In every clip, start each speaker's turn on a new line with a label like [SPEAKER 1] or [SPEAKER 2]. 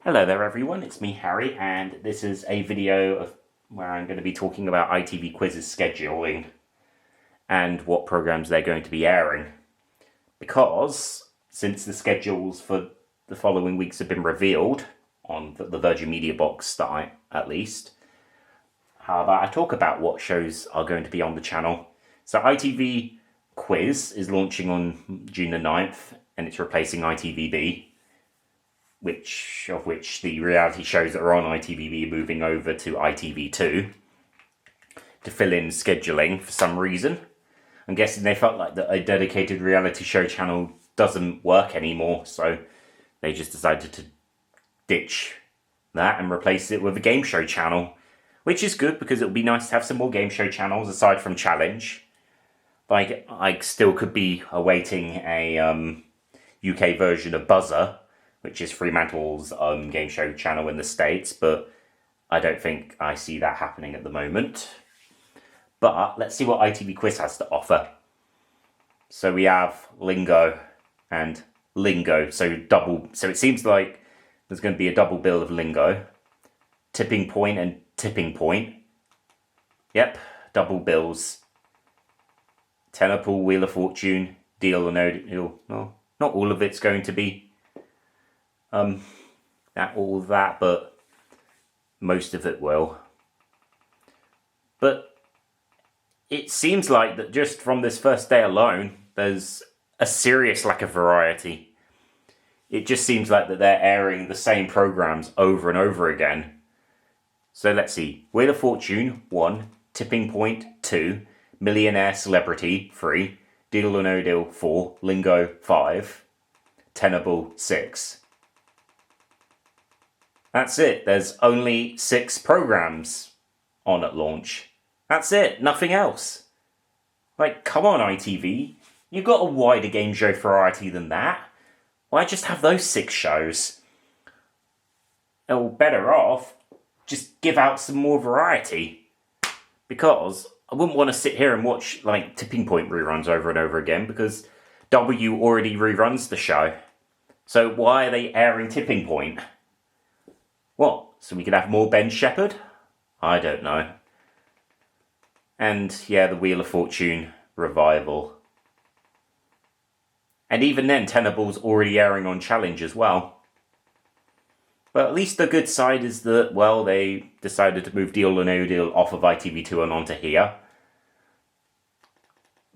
[SPEAKER 1] Hello there everyone, it's me Harry, and this is a video where I'm going to be talking about ITV Quiz's scheduling and what programmes they're going to be airing. Because since the schedules for the following weeks have been revealed on the Virgin Media box, at least, how about I talk about what shows are going to be on the channel. So ITV Quiz is launching on June the 9th, and it's replacing ITVB. Which the reality shows that are on ITVB are moving over to ITV2 to fill in scheduling for some reason. I'm guessing they felt like that a dedicated reality show channel doesn't work anymore, so they just decided to ditch that and replace it with a game show channel, which is good because it would be nice to have some more game show channels aside from Challenge. Like, I still could be awaiting a UK version of Buzzer, which is Fremantle's game show channel in the States, but I don't think I see that happening at the moment. But let's see what ITV Quiz has to offer. So we have Lingo and Lingo, so it seems like there's going to be a double bill of Lingo. Tipping Point and Tipping Point. Yep, double bills. Tenor Pool, Wheel of Fortune, Deal or No Deal. Well, not all of it's going to be but most of it will. But it seems like that just from this first day alone, there's a serious lack of variety. It just seems like that they're airing the same programs over and over again. So let's see. Wheel of Fortune, 1. Tipping Point, 2. Millionaire Celebrity, 3. Deal or No Deal, 4. Lingo, 5. Tenable, 6. That's it. There's only 6 programs on at launch. That's it. Nothing else. Like, come on, ITV. You've got a wider game show variety than that. Why just have those 6 shows? Or better off, just give out some more variety. Because I wouldn't want to sit here and watch, like, Tipping Point reruns over and over again, because W already reruns the show. So why are they airing Tipping Point? What, so we could have more Ben Shepherd? I don't know. And, yeah, the Wheel of Fortune revival. And even then, Tenable's already airing on Challenge as well. But at least the good side is that, well, they decided to move Deal or No Deal off of ITV2 and onto here.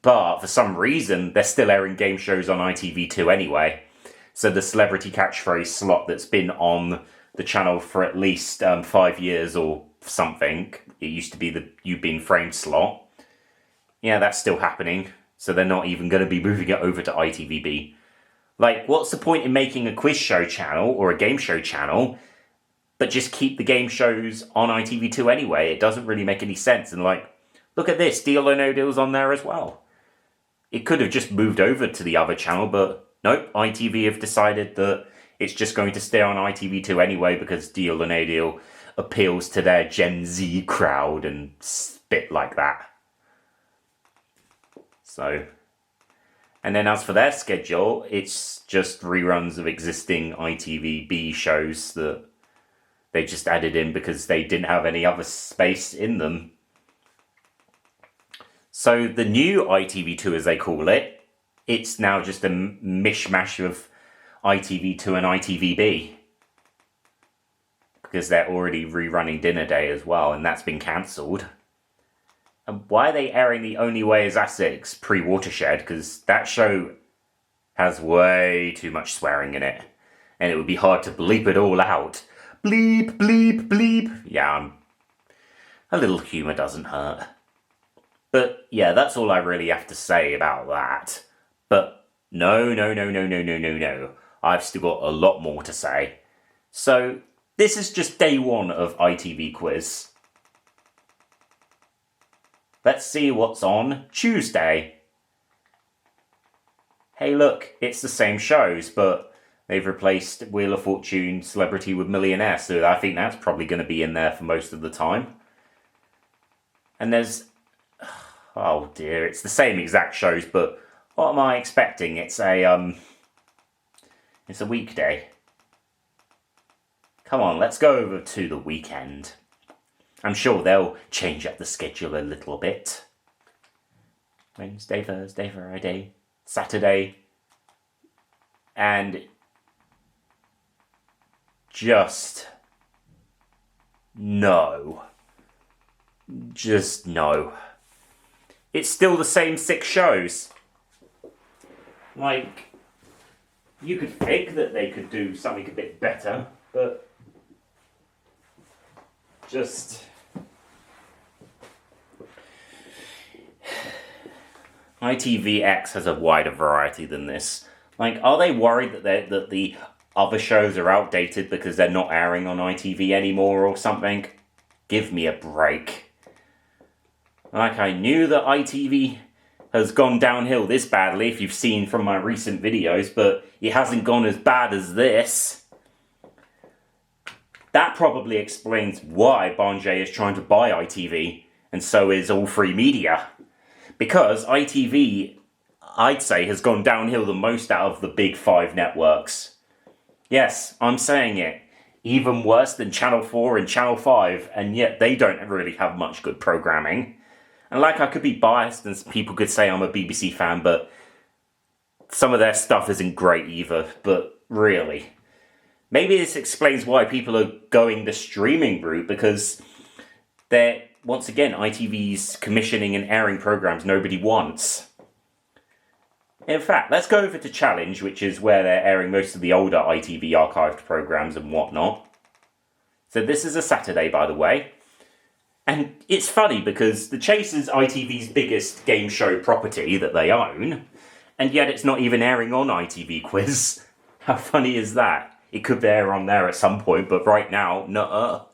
[SPEAKER 1] But for some reason, they're still airing game shows on ITV2 anyway. So the celebrity catchphrase slot that's been on the channel for at least 5 years or something. It used to be the You've Been Framed slot. Yeah, that's still happening. So they're not even going to be moving it over to ITVB. Like, what's the point in making a quiz show channel or a game show channel, but just keep the game shows on ITV2 anyway? It doesn't really make any sense. And like, look at this, Deal or No Deal's on there as well. It could have just moved over to the other channel, but nope, ITV have decided that it's just going to stay on ITV2 anyway because Deal or No Deal appeals to their Gen Z crowd and spit like that. So, and then as for their schedule, it's just reruns of existing ITVB shows that they just added in because they didn't have any other space in them. So the new ITV2, as they call it, it's now just a mishmash of ITV2 and ITVB. Because they're already rerunning Dinner Day as well, and that's been cancelled. And why are they airing The Only Way is Essex pre-Watershed? Because that show has way too much swearing in it. And it would be hard to bleep it all out. Bleep, bleep, bleep. Yeah, a little humour doesn't hurt. But yeah, that's all I really have to say about that. But no. I've still got a lot more to say. So this is just day 1 of ITV Quiz. Let's see what's on Tuesday. Hey look, it's the same shows, but they've replaced Wheel of Fortune Celebrity with Millionaire, so I think that's probably going to be in there for most of the time. And there's... oh dear, it's the same exact shows, but what am I expecting? It's a weekday. Come on, let's go over to the weekend. I'm sure they'll change up the schedule a little bit. Wednesday, Thursday, Friday, Saturday, and just no. Just no. It's still the same 6 shows. Like, you could think that they could do something a bit better, but just... ITVX has a wider variety than this. Like, are they worried that the other shows are outdated because they're not airing on ITV anymore or something? Give me a break. Like, I knew that ITV has gone downhill this badly, if you've seen from my recent videos, but it hasn't gone as bad as this. That probably explains why Banjay is trying to buy ITV, and so is All Free Media. Because ITV, I'd say, has gone downhill the most out of the big 5 networks. Yes, I'm saying it. Even worse than Channel 4 and Channel 5, and yet they don't really have much good programming. And like, I could be biased and people could say I'm a BBC fan, but some of their stuff isn't great either. But really, maybe this explains why people are going the streaming route, because they're, once again, ITV's commissioning and airing programs nobody wants. In fact, let's go over to Challenge, which is where they're airing most of the older ITV archived programs and whatnot. So this is a Saturday, by the way. And it's funny because The Chase is ITV's biggest game show property that they own, and yet it's not even airing on ITV Quiz. How funny is that? It could air on there at some point, but right now, nuh-uh.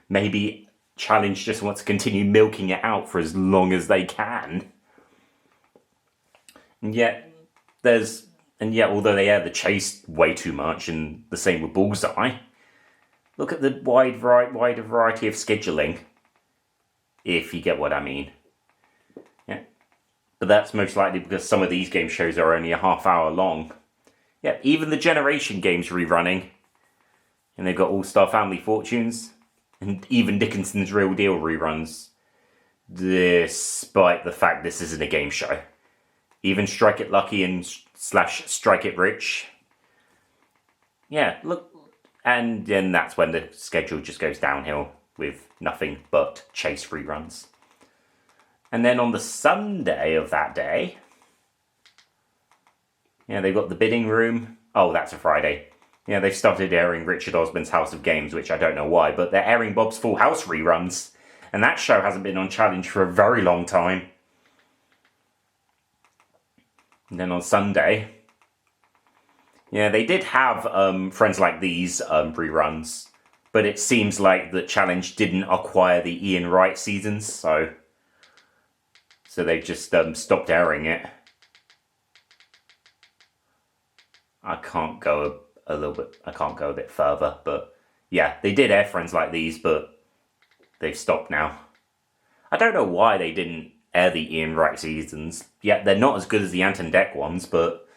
[SPEAKER 1] Maybe Challenge just wants to continue milking it out for as long as they can. And yet, although they air The Chase way too much, and the same with Bullseye, look at the wider variety of scheduling. If you get what I mean. Yeah. But that's most likely because some of these game shows are only a half hour long. Yeah, even the Generation games rerunning. And they've got All-Star Family Fortunes. And even Dickinson's Real Deal reruns. Despite the fact this isn't a game show. Even Strike It Lucky and / Strike It Rich. Yeah, look. And then that's when the schedule just goes downhill. With nothing but Chase reruns. And then on the Sunday of that day, yeah, they've got The Bidding Room. Oh, that's a Friday. Yeah, they've started airing Richard Osman's House of Games, which I don't know why, but they're airing Bob's Full House reruns. And that show hasn't been on Challenge for a very long time. And then on Sunday, yeah, they did have Friends Like These reruns. But it seems like the Challenge didn't acquire the Ian Wright seasons, so they just stopped airing it. I can't go a bit further, but yeah, they did air Friends Like These, but they've stopped now. I don't know why they didn't air the Ian Wright seasons. Yeah, they're not as good as the Ant and Dec ones, but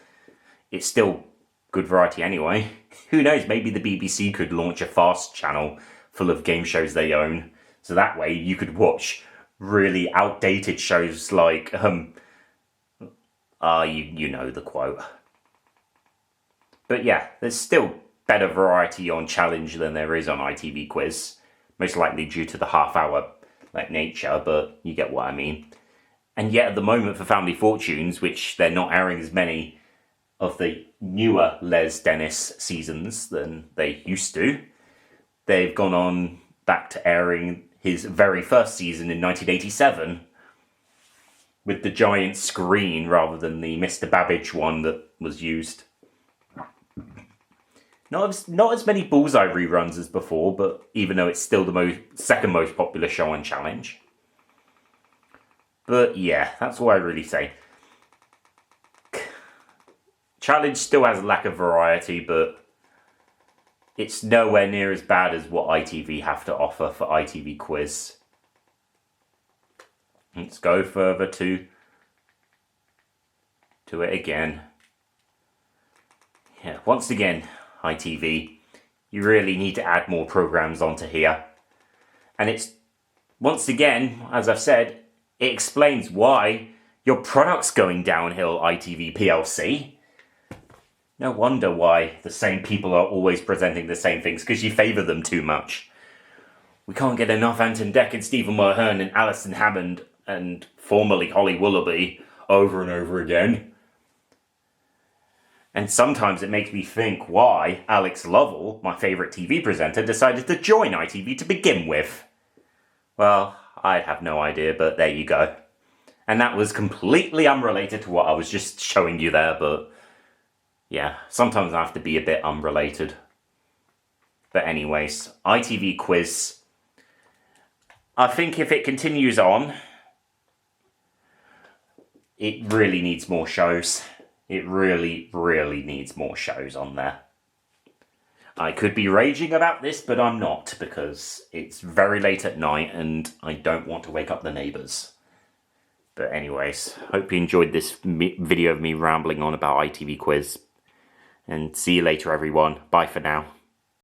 [SPEAKER 1] it's still good variety anyway. Who knows, maybe the BBC could launch a fast channel full of game shows they own. So that way you could watch really outdated shows like, you know the quote. But yeah, there's still better variety on Challenge than there is on ITV Quiz. Most likely due to the half-hour nature, but you get what I mean. And yet at the moment for Family Fortunes, which they're not airing as many of the newer Les Dennis seasons than they used to, they've gone on back to airing his very first season in 1987 with the giant screen rather than the Mr. Babbage one that was used. Not as many Bullseye reruns as before, but even though it's still the second most popular show on Challenge. But yeah, that's what I really say. Challenge still has a lack of variety, but it's nowhere near as bad as what ITV have to offer for ITV Quiz. Let's go further to it again. Yeah, once again, ITV, You really need to add more programs onto here. And it's, once again, as I've said, it explains why your product's going downhill, ITV PLC. No wonder why the same people are always presenting the same things, because you favour them too much. We can't get enough Anton Deck and Stephen Mulhern and Alison Hammond and formerly Holly Willoughby over and over again. And sometimes it makes me think why Alex Lovell, my favourite TV presenter, decided to join ITV to begin with. Well, I have no idea, but there you go. And that was completely unrelated to what I was just showing you there, but yeah, sometimes I have to be a bit unrelated. But anyways, ITV Quiz. I think if it continues on, it really needs more shows. It really, really needs more shows on there. I could be raging about this, but I'm not, because it's very late at night and I don't want to wake up the neighbours. But anyways, hope you enjoyed this video of me rambling on about ITV Quiz. And see you later, everyone. Bye for now.